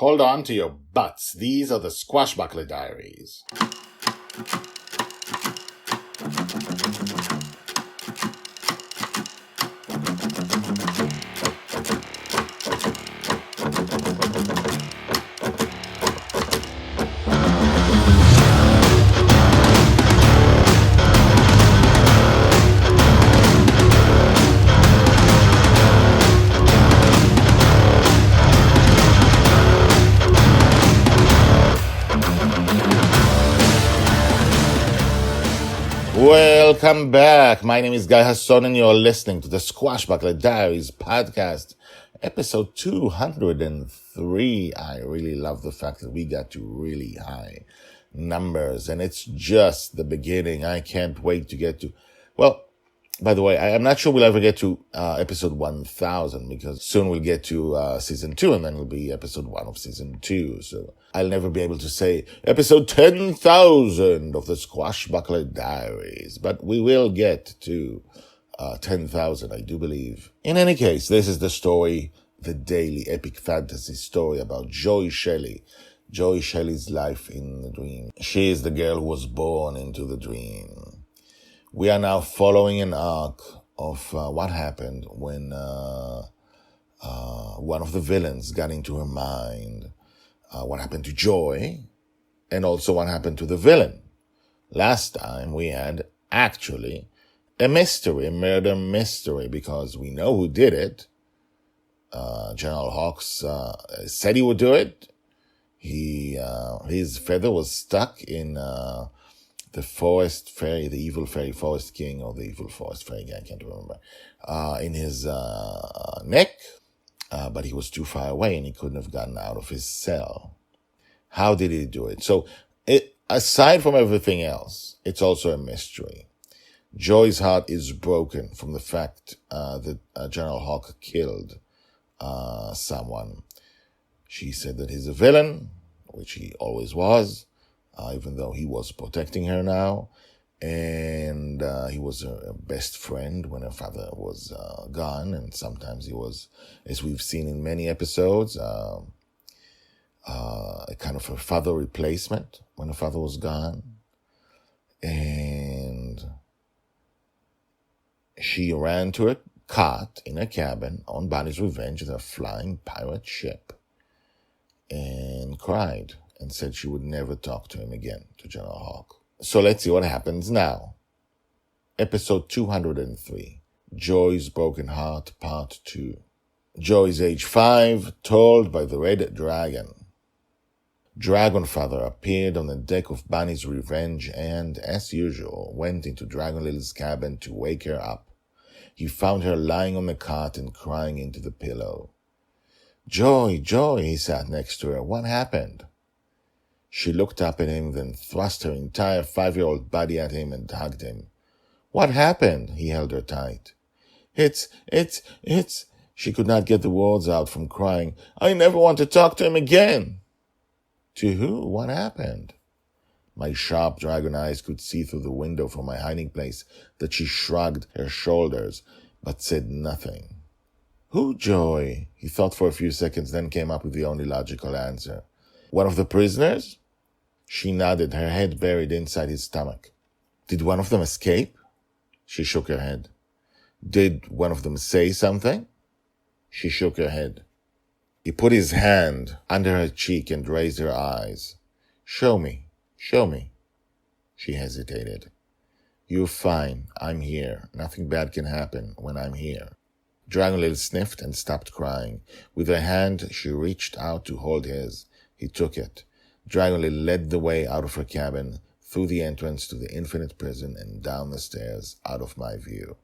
Hold on to your butts. These are the Squashbuckler Diaries. Welcome back. My name is Guy Hasson and you're listening to the Squashbuckler Diaries podcast, episode 203. I really love the fact that we got to really high numbers and it's just the beginning. I can't wait to get to, well, by the way, I'm not sure we'll ever get to episode 1000 because soon we'll get to season 2 and then it'll be episode 1 of season 2. So I'll never be able to say episode 10,000 of the Squashbuckler Diaries, but we will get to 10,000, I do believe. In any case, this is the story, the daily epic fantasy story about Joy Shelley. Joy Shelley's life in the dream. She is the girl who was born into the dream. We are now following an arc of what happened when one of the villains got into her mind. What happened to Joy, and also what happened to the villain. Last time we had actually a mystery, a murder mystery, because we know who did it. General Hawks said he would do it. His feather was stuck in the forest fairy, the evil fairy forest king, or the evil forest fairy, I can't remember, in his neck, but he was too far away and he couldn't have gotten out of his cell. How did he do it? So, aside from everything else, it's also a mystery. Joy's heart is broken from the fact that General Hawk killed someone. She said that he's a villain, which he always was. Even though he was protecting her now, and he was her best friend when her father was gone, and sometimes he was, as we've seen in many episodes, a kind of a father replacement when her father was gone. And she ran to a cot in a cabin on Bonny's revenge with a flying pirate ship and cried. And said she would never talk to him again, to General Hawk. So let's see what happens now. Episode 203, Joy's Broken Heart, Part 2. Joy's age 5, told by the Red Dragon. Dragonfather appeared on the deck of Bonny's Revenge and, as usual, went into Dragonlil's cabin to wake her up. He found her lying on the cot and crying into the pillow. Joy, Joy, he sat next to her. What happened? She looked up at him, then thrust her entire 5-year-old body at him and hugged him. What happened? He held her tight. It's... She could not get the words out from crying. I never want to talk to him again. To who? What happened? My sharp dragon eyes could see through the window from my hiding place that she shrugged her shoulders, but said nothing. Who, Joy? He thought for a few seconds, then came up with the only logical answer. One of the prisoners? She nodded, her head buried inside his stomach. Did one of them escape? She shook her head. Did one of them say something? She shook her head. He put his hand under her cheek and raised her eyes. Show me. Show me. She hesitated. You're fine. I'm here. Nothing bad can happen when I'm here. Dragonlil sniffed and stopped crying. With her hand, she reached out to hold his. He took it. Dragonlil led the way out of her cabin, through the entrance to the infinite prison and down the stairs, out of my view.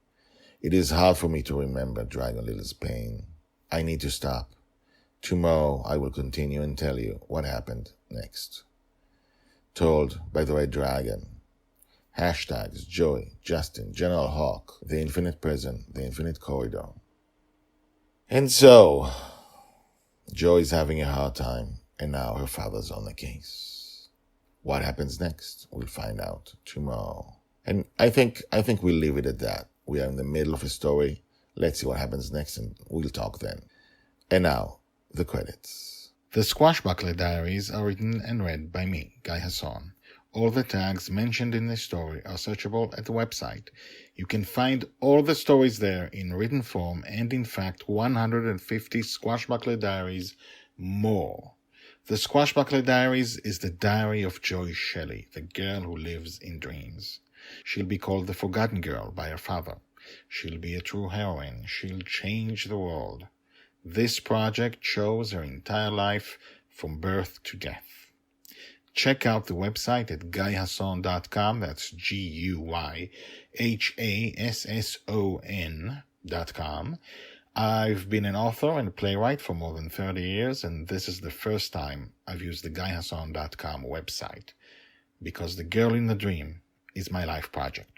It is hard for me to remember Dragonlil's pain. I need to stop. Tomorrow I will continue and tell you what happened next. Told by the Red Dragon. Hashtags Joy, Justin, General Hawk, the infinite prison, the infinite corridor. And so, Joy's having a hard time. And now her father's on the case. What happens next? We'll find out tomorrow. And I think we'll leave it at that. We are in the middle of a story. Let's see what happens next and we'll talk then. And now, the credits. The Squashbuckler Diaries are written and read by me, Guy Hasson. All the tags mentioned in this story are searchable at the website. You can find all the stories there in written form and, in fact, 150 Squashbuckler Diaries more. The Squashbuckler Diaries is the diary of Joy Shelley, the girl who lives in dreams. She'll be called the Forgotten Girl by her father. She'll be a true heroine. She'll change the world. This project shows her entire life from birth to death. Check out the website at guyhasson.com. That's GUYHASSON.com. I've been an author and playwright for more than 30 years, and this is the first time I've used the guyhasson.com website, because The Girl in the Dream is my life project.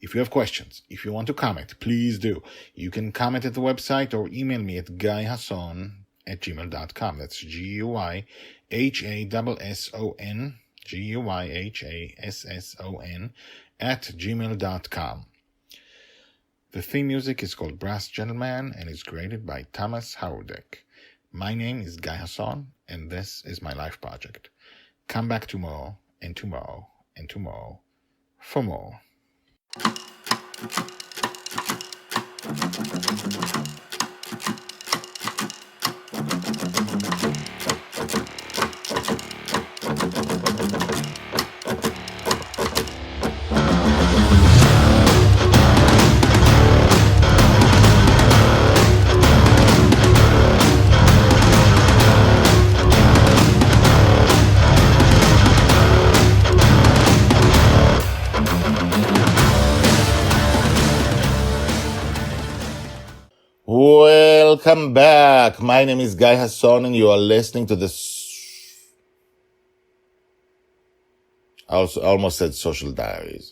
If you have questions, if you want to comment, please do. You can comment at the website or email me at guyhasson@gmail.com. That's GUYHASSON @gmail.com. The theme music is called Brass Gentleman and is created by Thomas Howardek. My name is Guy Hasson, and this is my life project. Come back tomorrow, and tomorrow, and tomorrow for more. Welcome back. My name is Guy Hasson, and you are listening to I almost said Social Diaries.